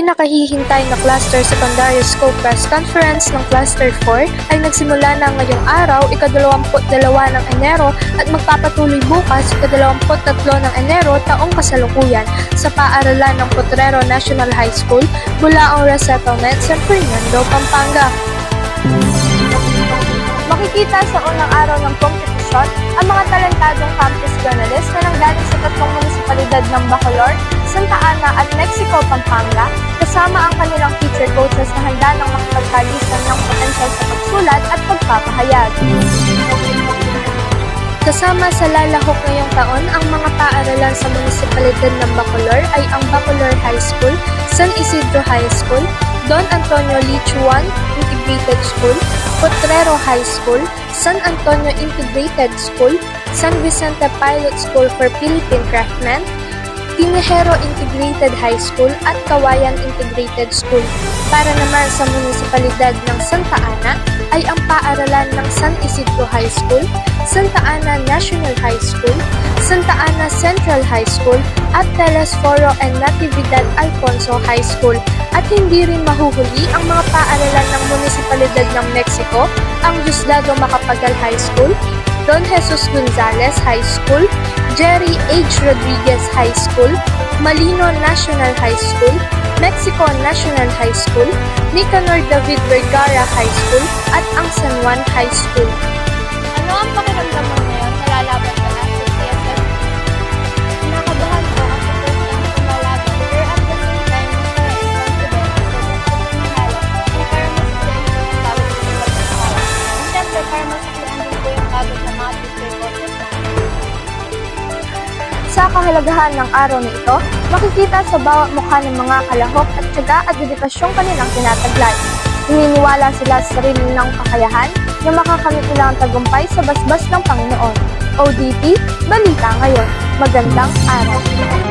nakahihintay na Cluster Secondary School Press Conference ng Cluster 4 ay nagsimula na ngayong araw, ika-22 ng Enero at magpapatuloy bukas, ika-23 ng Enero taong kasalukuyan sa paaralan ng Potrero National High School, Bulaong Resettlement, San Fernando, Pampanga. Makikita sa unang araw ng kompetisyon ang mga talentadong campus journalists na nanggaling sa tatlong munisipalidad ng Bacolor, Santa Ana at Mexico, Pampanga, kasama ang kanilang teacher coaches na handa ng makipagkalisan ng potensyal sa pagsulat at pagpapahayag. Kasama sa lalahok ngayong taon, ang mga paaralan sa munisipalidad ng Bacolor ay ang Bacolor High School, San Isidro High School, Don Antonio Lichuan Integrated School, Potrero High School, San Antonio Integrated School, San Vicente Pilot School for Philippine Craftsmen, Tinejero Integrated High School at Kawayan Integrated School. Para naman sa munisipalidad ng Santa Ana ay ang paaralan ng San Isidro High School, Santa Ana National High School, Santa Ana Central High School at Telesforo and Natividad Alfonso High School. At hindi rin mahuhuli ang mga paaralan ng munisipalidad ng Mexico, ang Diosdado Macapagal High School, Don Jesus Gonzalez High School, Jerry H. Rodriguez High School, Malino National High School, Mexico National High School, Nicanor David Vergara High School, at ang San Juan High School. Ano ang pakiramdam mo ngayon? Nalalaban ka na sa CSF? Kinakabahan ko ang first time ko malaban, pero at the same time, masaya, confident, kasi mas student ko yung tawag ko sa pagkakawa. And syempre, para masakyan din ko yung tawag ng mga teacher coaches na. Sa kahalagahan ng araw na ito, makikita sa bawat mukha ng mga kalahok at tiyaga at dedikasyong kanilang tinataglay. Naniniwala sila sa sarili nilang kakayahan na makakamit nila ang tagumpay sa basbas ng Panginoon. ODP, Balita Ngayon. Magandang araw!